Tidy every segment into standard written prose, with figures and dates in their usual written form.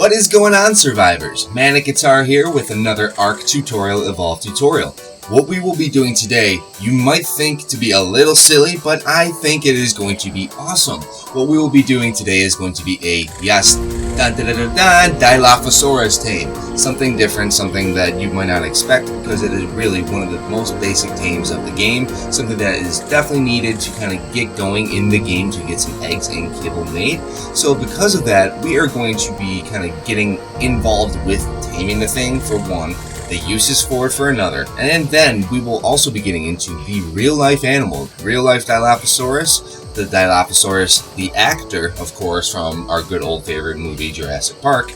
What is going on, survivors? ManicGuitar here with another Ark Tutorial Evolved tutorial. What we will be doing today, you might think to be a little silly, but I think it is going to be awesome. What we will be doing today is going to be a, yes, Dilophosaurus tame. Something different, something that you might not expect, because it is really one of the most basic tames of the game. Something that is definitely needed to kind of get going in the game to get some eggs and kibble made. So because of that, we are going to be kind of getting involved with taming the thing for one, the uses for it for another, and then we will also be getting into the real-life animal, real-life Dilophosaurus, the Dilophosaurus, the actor, of course, from our good old favorite movie, Jurassic Park,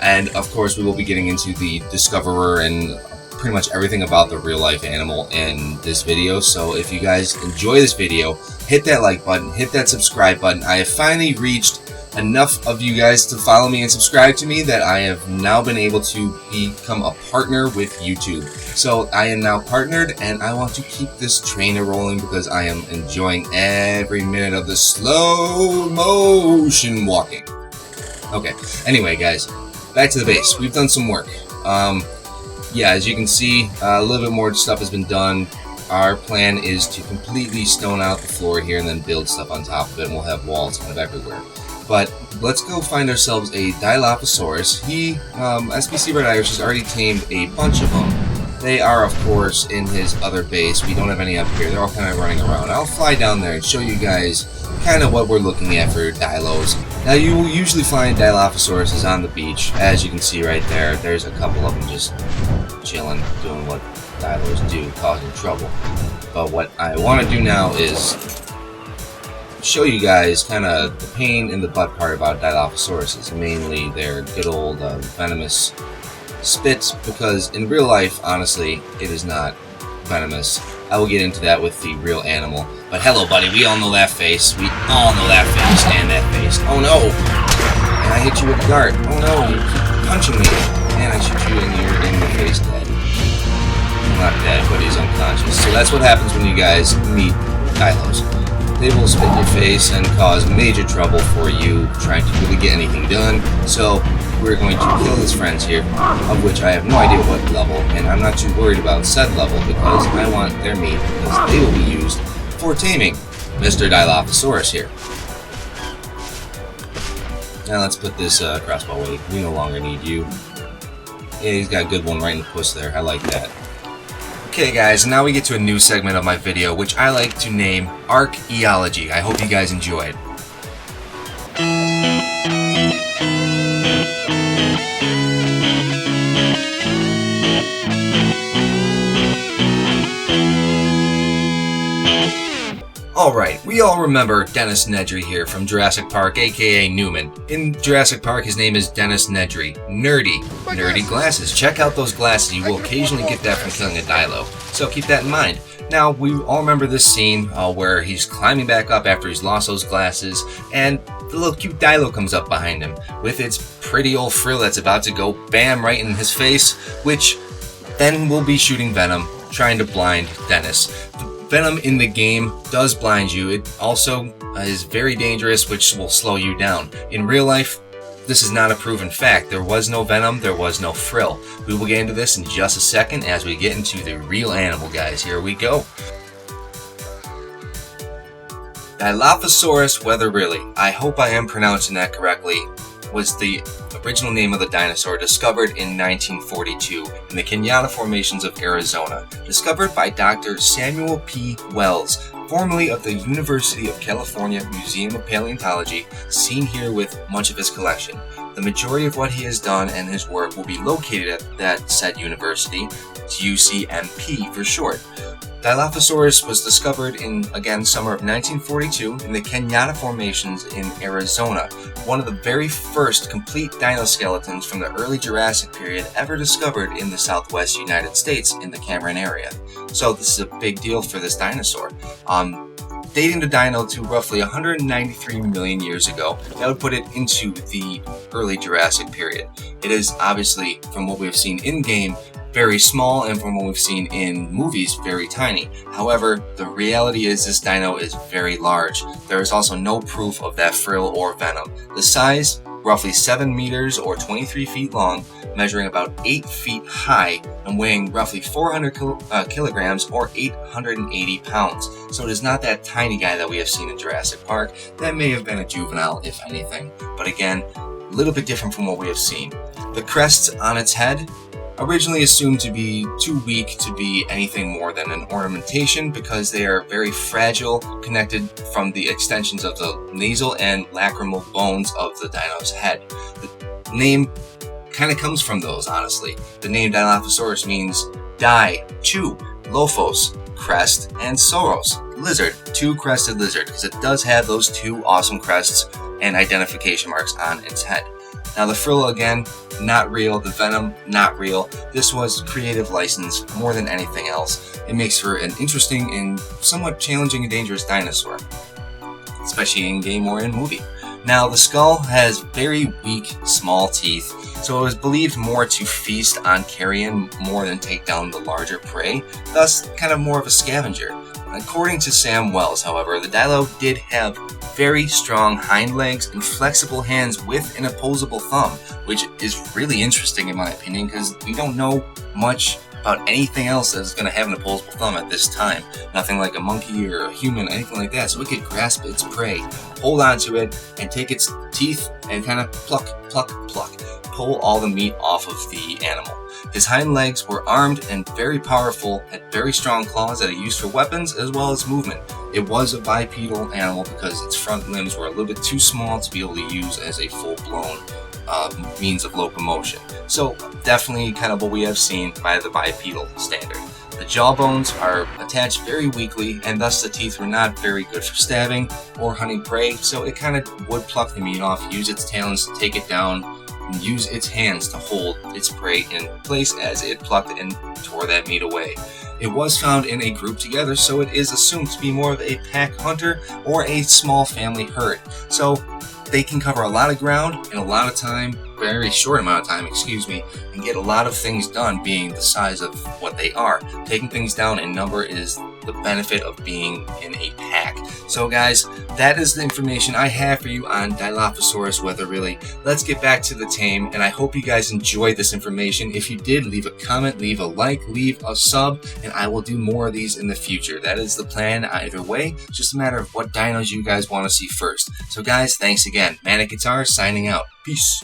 and of course we will be getting into the discoverer and pretty much everything about the real-life animal in this video. So if you guys enjoy this video, hit that like button, hit that subscribe button. I have finally reached enough of you guys to follow me and subscribe to me that I have now been able to become a partner with YouTube. So I am now partnered, and I want to keep this train rolling because I am enjoying every minute of the slow motion walking. Okay, anyway guys, back to the base. We've done some work. Yeah, as you can see, a little bit more stuff has been done. Our plan is to completely stone out the floor here and then build stuff on top of it, and we'll have walls kind of everywhere. But let's go find ourselves a Dilophosaurus. SPC RedIrish has already tamed a bunch of them. They are, of course, in his other base. We don't have any up here. They're all kind of running around. I'll fly down there and show you guys kind of what we're looking at for Dilos. Now, you will usually find Dilophosaurus on the beach. As you can see right there, there's a couple of them just chilling, doing what Dilos do, causing trouble. But what I want to do now is show you guys kind of the pain in the butt part about Dilophosaurus, mainly their good old venomous spit, because in real life, honestly, it is not venomous. I will get into that with the real animal. But hello, buddy, we all know that face. We all know that face and that face. Oh no! And I hit you with a dart. Oh no, you keep punching me. And I shoot you and you're in the face dead. Not dead, but he's unconscious. So that's what happens when you guys meet Dilos. They will spit in your face and cause major trouble for you trying to really get anything done. So we're going to kill his friends here, of which I have no idea what level, and I'm not too worried about said level because I want their meat because they will be used for taming Mr. Dilophosaurus here. Now let's put this crossbow away. We no longer need you. Yeah, he's got a good one right in the puss there. I like that. Okay guys, now we get to a new segment of my video, which I like to name Archaeology. I hope you guys enjoyed. Alright, we all remember Dennis Nedry here from Jurassic Park, aka Newman. In Jurassic Park, his name is Dennis Nedry. Nerdy glasses. Check out those glasses. You will occasionally get that from killing a Dilo. So keep that in mind. Now, we all remember this scene where he's climbing back up after he's lost those glasses, and the little cute Dilo comes up behind him with its pretty old frill that's about to go bam right in his face, which then will be shooting venom, trying to blind Dennis. Venom in the game does blind you. It also is very dangerous, which will slow you down. In real life, this is not a proven fact. There was no venom, there was no frill. We will get into this in just a second as we get into the real animal, guys. Here we go. Dilophosaurus wetherilli, I hope I am pronouncing that correctly, was the original name of the dinosaur, discovered in 1942 in the Kenyatta formations of Arizona, discovered by Dr. Samuel P. Wells, formerly of the University of California Museum of Paleontology, seen here with much of his collection. The majority of what he has done and his work will be located at that said university, UCMP for short. Dilophosaurus was discovered in, again, summer of 1942 in the Kenyatta formations in Arizona, one of the very first complete dinoskeletons from the early Jurassic period ever discovered in the southwest United States in the Cameron area. So this is a big deal for this dinosaur. Dating the dino to roughly 193 million years ago, that would put it into the early Jurassic period. It is obviously, from what we've seen in-game, very small, and from what we've seen in movies, very tiny. However, the reality is this dino is very large. There is also no proof of that frill or venom. The size roughly 7 meters or 23 feet long, measuring about 8 feet high, and weighing roughly 400 kilograms or 880 pounds. So it is not that tiny guy that we have seen in Jurassic Park. That may have been a juvenile, if anything. But again, a little bit different from what we have seen. The crests on its head, originally assumed to be too weak to be anything more than an ornamentation because they are very fragile, connected from the extensions of the nasal and lacrimal bones of the dino's head. The name kind of comes from those, honestly. The name Dilophosaurus means die, chew, lophos, crest, and sauros, lizard, two-crested lizard, because it does have those two awesome crests and identification marks on its head. Now the frill, again, not real. The venom, not real. This was creative license more than anything else. It makes for an interesting and somewhat challenging and dangerous dinosaur, especially in game or in movie. Now the skull has very weak, small teeth, so it was believed more to feast on carrion more than take down the larger prey, thus kind of more of a scavenger. According to Sam Wells, however, the Dilo did have very strong hind legs and flexible hands with an opposable thumb, which is really interesting in my opinion because we don't know much about anything else that's going to have an opposable thumb at this time. Nothing like a monkey or a human, anything like that, so it could grasp its prey, hold onto it, and take its teeth and kind of pluck, pull all the meat off of the animal. His hind legs were armed and very powerful, had very strong claws that it used for weapons as well as movement. It was a bipedal animal because its front limbs were a little bit too small to be able to use as a full-blown means of locomotion. So definitely kind of what we have seen by the bipedal standard. The jaw bones are attached very weakly, and thus the teeth were not very good for stabbing or hunting prey, so it kind of would pluck the meat off, use its talons to take it down, and use its hands to hold its prey in place as it plucked and tore that meat away. It was found in a group together, so it is assumed to be more of a pack hunter or a small family herd. So they can cover a lot of ground in a lot of time, very short amount of time, and get a lot of things done being the size of what they are. Taking things down in number is the benefit of being in a pack. So guys, that is the information I have for you on Dilophosaurus wetherilli. Let's get back to the tame, and I hope you guys enjoyed this information. If you did, leave a comment, leave a like, leave a sub, and I will do more of these in the future. That is the plan either way. It's just a matter of what dinos you guys want to see first. So guys, thanks again. ManicGuitar signing out. Peace.